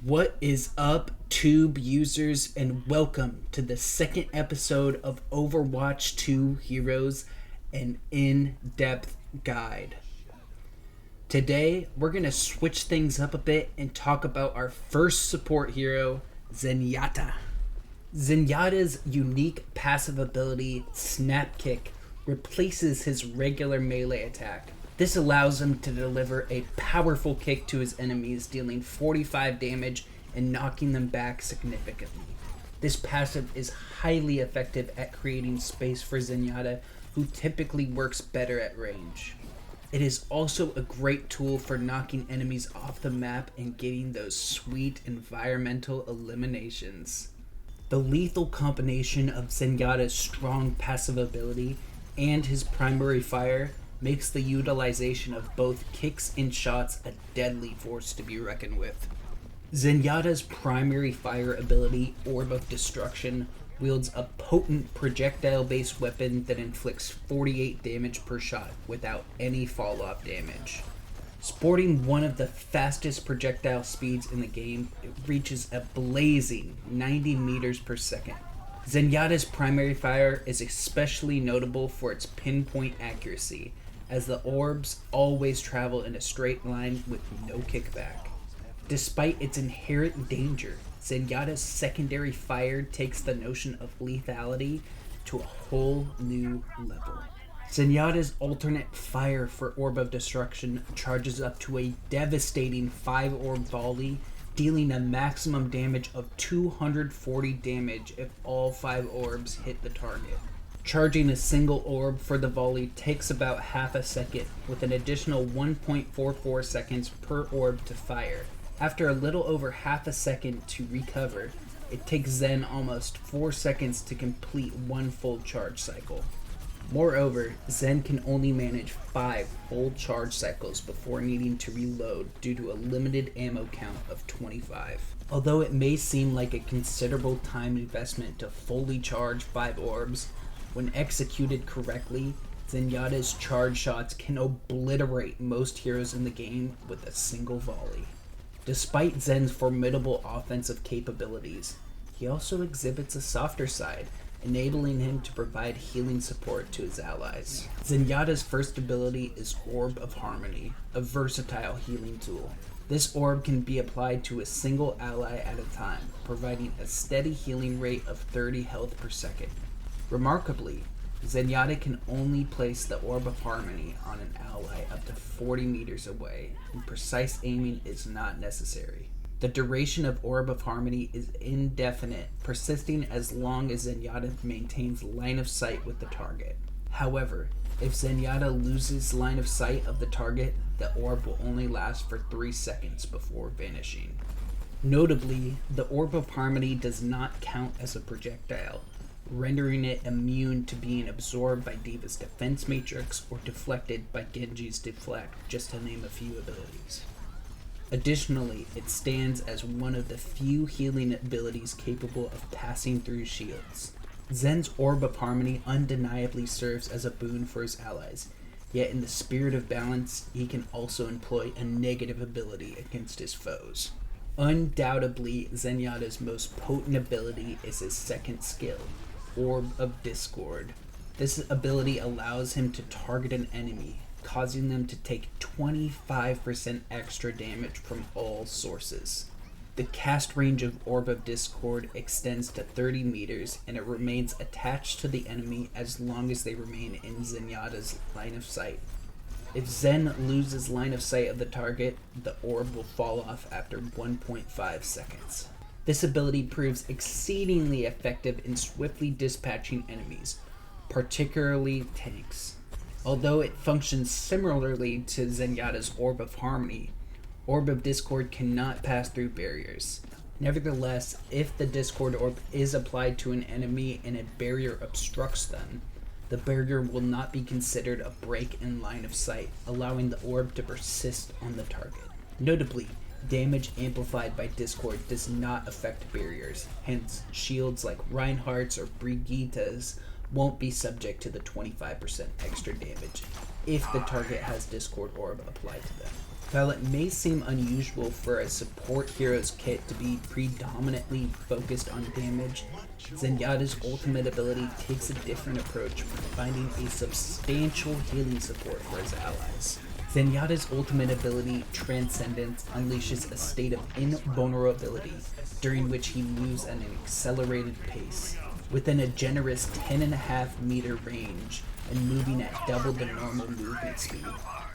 What is up, Tube users, and welcome to the second episode of Overwatch 2 Heroes, an in-depth guide. Today, we're going to switch things up a bit and talk about our first support hero, Zenyatta. Zenyatta's unique passive ability, Snap Kick, replaces his regular melee attack. This allows him to deliver a powerful kick to his enemies, dealing 45 damage and knocking them back significantly. This passive is highly effective at creating space for Zenyatta, who typically works better at range. It is also a great tool for knocking enemies off the map and getting those sweet environmental eliminations. The lethal combination of Zenyatta's strong passive ability and his primary fire makes the utilization of both kicks and shots a deadly force to be reckoned with. Zenyatta's primary fire ability, Orb of Destruction, wields a potent projectile-based weapon that inflicts 48 damage per shot without any follow-up damage. Sporting one of the fastest projectile speeds in the game, it reaches a blazing 90 meters per second. Zenyatta's primary fire is especially notable for its pinpoint accuracy, as the orbs always travel in a straight line with no kickback. Despite its inherent danger, Zenyatta's secondary fire takes the notion of lethality to a whole new level. Zenyatta's alternate fire for Orb of Destruction charges up to a devastating 5-orb volley, dealing a maximum damage of 240 damage if all 5 orbs hit the target. Charging a single orb for the volley takes about half a second, with an additional 1.44 seconds per orb to fire. After a little over half a second to recover, it takes Zen almost 4 seconds to complete one full charge cycle. Moreover, Zen can only manage 5 full charge cycles before needing to reload due to a limited ammo count of 25. Although it may seem like a considerable time investment to fully charge 5 orbs, when executed correctly, Zenyatta's charge shots can obliterate most heroes in the game with a single volley. Despite Zen's formidable offensive capabilities, he also exhibits a softer side, enabling him to provide healing support to his allies. Zenyatta's first ability is Orb of Harmony, a versatile healing tool. This orb can be applied to a single ally at a time, providing a steady healing rate of 30 health per second. Remarkably, Zenyatta can only place the Orb of Harmony on an ally up to 40 meters away, and precise aiming is not necessary. The duration of Orb of Harmony is indefinite, persisting as long as Zenyatta maintains line of sight with the target. However, if Zenyatta loses line of sight of the target, the orb will only last for 3 seconds before vanishing. Notably, the Orb of Harmony does not count as a projectile, rendering it immune to being absorbed by D.Va's defense matrix or deflected by Genji's deflect, just to name a few abilities. Additionally, it stands as one of the few healing abilities capable of passing through shields. Zen's Orb of Harmony undeniably serves as a boon for his allies, yet in the spirit of balance, he can also employ a negative ability against his foes. Undoubtedly, Zenyatta's most potent ability is his second skill, Orb of Discord. This ability allows him to target an enemy, causing them to take 25% extra damage from all sources. The cast range of Orb of Discord extends to 30 meters, and it remains attached to the enemy as long as they remain in Zenyatta's line of sight. If Zen loses line of sight of the target, the orb will fall off after 1.5 seconds. This ability proves exceedingly effective in swiftly dispatching enemies, particularly tanks. Although it functions similarly to Zenyatta's Orb of Harmony, Orb of Discord cannot pass through barriers. Nevertheless, if the Discord Orb is applied to an enemy and a barrier obstructs them, the barrier will not be considered a break in line of sight, allowing the orb to persist on the target. Notably, damage amplified by Discord does not affect barriers, hence shields like Reinhardt's or Brigitte's won't be subject to the 25% extra damage if the target has Discord Orb applied to them. While it may seem unusual for a support hero's kit to be predominantly focused on damage, Zenyatta's ultimate ability takes a different approach, finding a substantial healing support for his allies. Zenyatta's ultimate ability, Transcendence, unleashes a state of invulnerability, during which he moves at an accelerated pace, within a generous 10.5 meter range and moving at double the normal movement speed.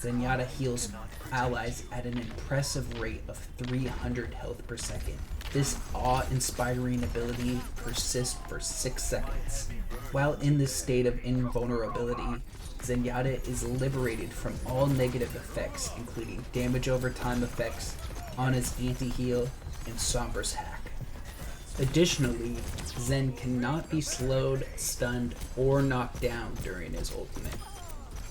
Zenyatta heals allies at an impressive rate of 300 health per second. This awe-inspiring ability persists for 6 seconds. While in this state of invulnerability, Zenyatta is liberated from all negative effects, including damage over time effects, Ana's anti-heal, and Sombra's hack. Additionally, Zen cannot be slowed, stunned, or knocked down during his ultimate.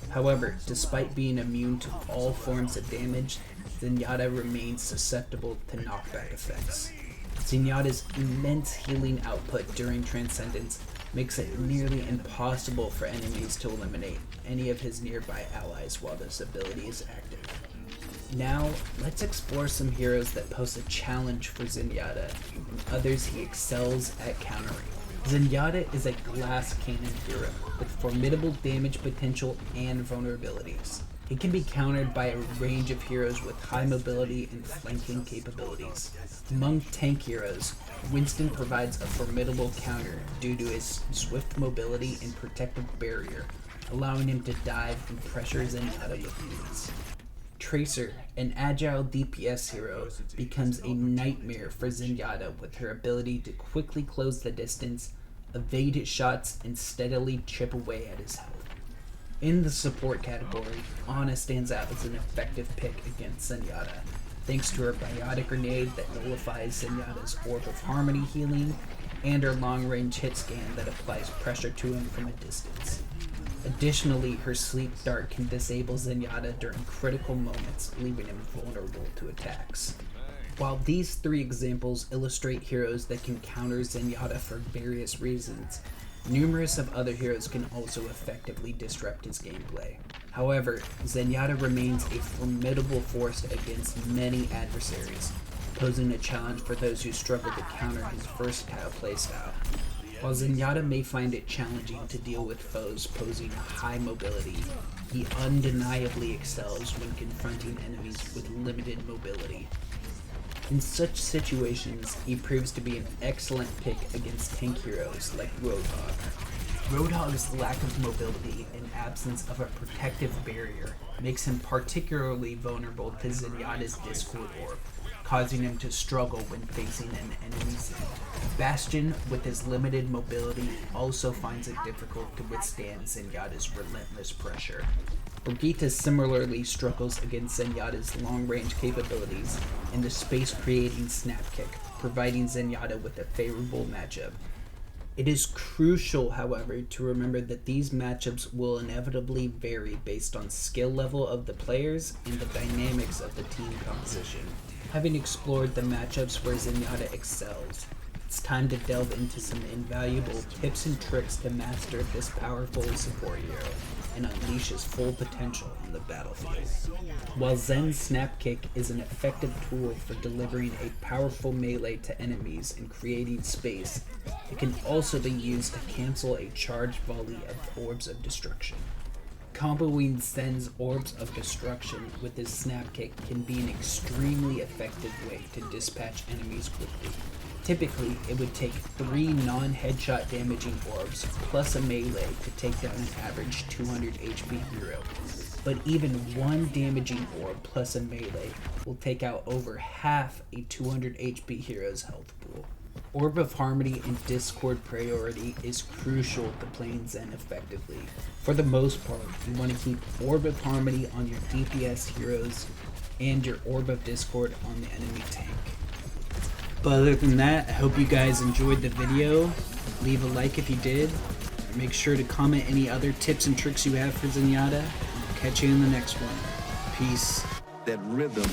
However, despite being immune to all forms of damage, Zenyatta remains susceptible to knockback effects. Zenyatta's immense healing output during Transcendence makes it nearly impossible for enemies to eliminate any of his nearby allies while this ability is active. Now, let's explore some heroes that pose a challenge for Zenyatta, and others he excels at countering. Zenyatta is a glass cannon hero with formidable damage potential and vulnerabilities. He can be countered by a range of heroes with high mobility and flanking capabilities. Among tank heroes, Winston provides a formidable counter due to his swift mobility and protective barrier, allowing him to dive and pressure Zenyatta with ease. Tracer, an agile DPS hero, becomes a nightmare for Zenyatta with her ability to quickly close the distance, evade his shots, and steadily chip away at his health. In the support category, Ana stands out as an effective pick against Zenyatta, thanks to her biotic grenade that nullifies Zenyatta's Orb of Harmony healing, and her long-range hit scan that applies pressure to him from a distance. Additionally, her sleep dart can disable Zenyatta during critical moments, leaving him vulnerable to attacks. While these 3 examples illustrate heroes that can counter Zenyatta for various reasons, numerous of other heroes can also effectively disrupt his gameplay. However, Zenyatta remains a formidable force against many adversaries, posing a challenge for those who struggle to counter his versatile playstyle. While Zenyatta may find it challenging to deal with foes posing high mobility, he undeniably excels when confronting enemies with limited mobility. In such situations, he proves to be an excellent pick against tank heroes like Roadhog. Roadhog's lack of mobility and absence of a protective barrier makes him particularly vulnerable to Zenyatta's Discord Orb, causing him to struggle when facing an enemy Zen. Bastion, with his limited mobility, also finds it difficult to withstand Zenyatta's relentless pressure. Brigitte similarly struggles against Zenyatta's long-range capabilities and the space-creating snap kick, providing Zenyatta with a favorable matchup. It is crucial, however, to remember that these matchups will inevitably vary based on skill level of the players and the dynamics of the team composition. Having explored the matchups where Zenyatta excels, it's time to delve into some invaluable tips and tricks to master this powerful support hero and unleash his full potential on the battlefield. While Zen's Snap Kick is an effective tool for delivering a powerful melee to enemies and creating space, it can also be used to cancel a charged volley of Orbs of Destruction. Comboing Zen's Orbs of Destruction with his Snap Kick can be an extremely effective way to dispatch enemies quickly. Typically, it would take 3 non-headshot damaging orbs plus a melee to take down an average 200 HP hero. But even 1 damaging orb plus a melee will take out over half a 200 HP hero's health pool. Orb of Harmony and Discord priority is crucial to playing Zen effectively. For the most part, you want to keep Orb of Harmony on your DPS heroes and your Orb of Discord on the enemy tank. But other than that, I hope you guys enjoyed the video. Leave a like if you did. Make sure to comment any other tips and tricks you have for Zenyatta. I'll catch you in the next one. Peace. That rhythm.